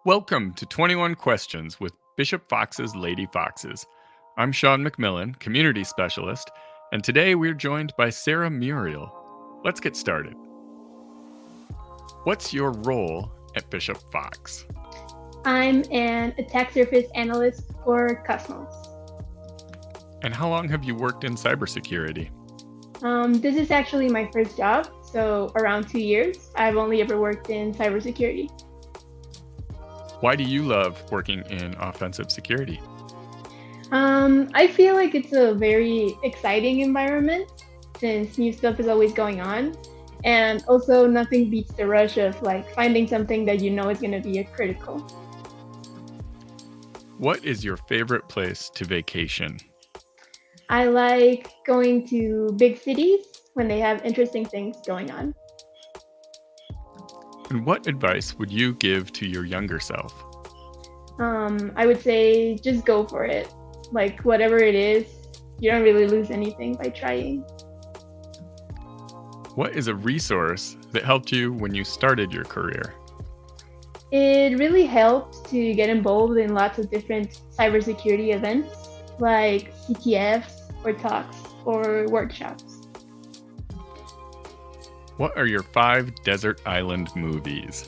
Welcome to 21 Questions with Bishop Fox's Lady Foxes. I'm Sean McMillan, Community Specialist, and today we're joined by Sarah Muriel. Let's get started. What's your role at Bishop Fox? I'm an attack surface analyst for Cosmos. And how long have you worked in cybersecurity? This is actually my first job, so around 2 years. I've only ever worked in cybersecurity. Why do you love working in offensive security? I feel like it's a very exciting environment since new stuff is always going on. And also nothing beats the rush of finding something that you know is going to be a critical. What is your favorite place to vacation? I like going to big cities when they have interesting things going on. And what advice would you give to your younger self? I would say just go for it. Whatever it is, you don't really lose anything by trying. What is a resource that helped you when you started your career? It really helped to get involved in lots of different cybersecurity events like CTFs or talks or workshops. What are your 5 desert island movies?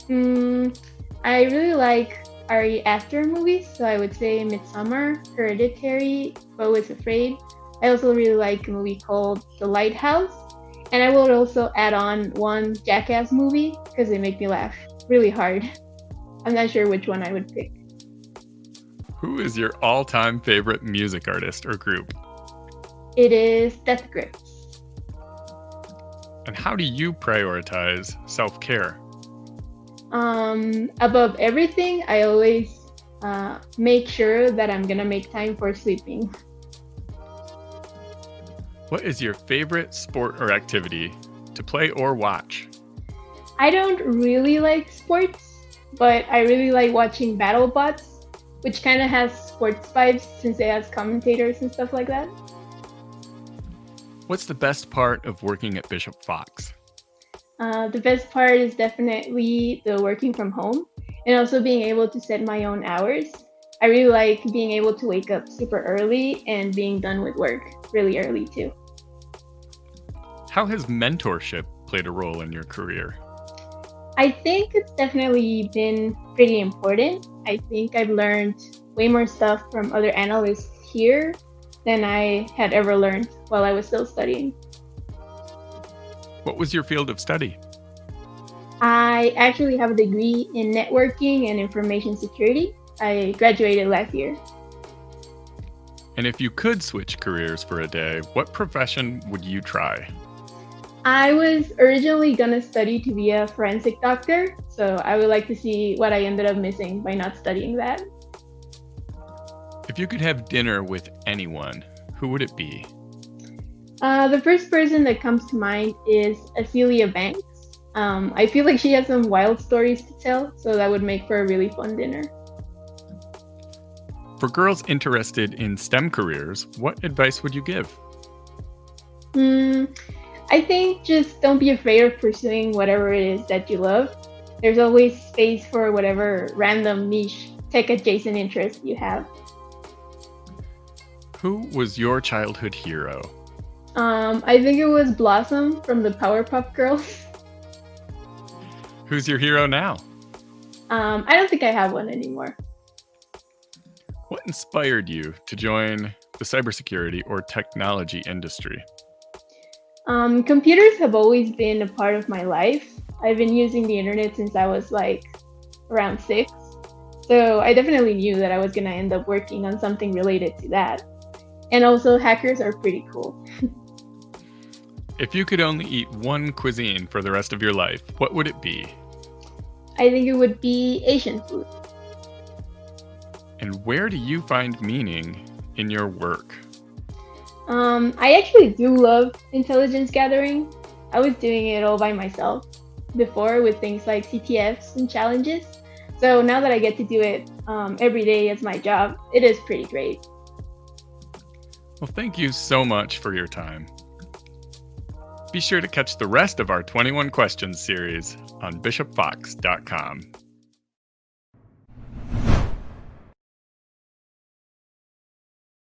I really like Ari Aster movies, so I would say Midsummer, Hereditary, Beau is Afraid. I also really like a movie called The Lighthouse, and I would also add on one Jackass movie because they make me laugh really hard. I'm not sure which one I would pick. Who is your all-time favorite music artist or group? It is Death Grips. And how do you prioritize self-care? Above everything, I always make sure that I'm gonna make time for sleeping. What is your favorite sport or activity to play or watch? I don't really like sports, but I really like watching BattleBots, which kind of has sports vibes since it has commentators and stuff like that. What's the best part of working at Bishop Fox? The best part is definitely the working from home and also being able to set my own hours. I really like being able to wake up super early and being done with work really early too. How has mentorship played a role in your career? I think it's definitely been pretty important. I think I've learned way more stuff from other analysts here than I had ever learned while I was still studying. What was your field of study? I actually have a degree in networking and information security. I graduated last year. And if you could switch careers for a day, what profession would you try? I was originally gonna study to be a forensic doctor, so I would like to see what I ended up missing by not studying that. If you could have dinner with anyone, who would it be? The first person that comes to mind is Acelia Banks. I feel like she has some wild stories to tell, so that would make for a really fun dinner. For girls interested in STEM careers, what advice would you give? I think just don't be afraid of pursuing whatever it is that you love. There's always space for whatever random niche tech adjacent interest you have. Who was your childhood hero? I think it was Blossom from the Powerpuff Girls. Who's your hero now? I don't think I have one anymore. What inspired you to join the cybersecurity or technology industry? Computers have always been a part of my life. I've been using the internet since I was around 6. So I definitely knew that I was going to end up working on something related to that. And also hackers are pretty cool. If you could only eat one cuisine for the rest of your life, what would it be? I think it would be Asian food. And where do you find meaning in your work? I actually do love intelligence gathering. I was doing it all by myself before with things like CTFs and challenges. So now that I get to do it every day as my job, it is pretty great. Well, thank you so much for your time. Be sure to catch the rest of our 21 Questions series on bishopfox.com.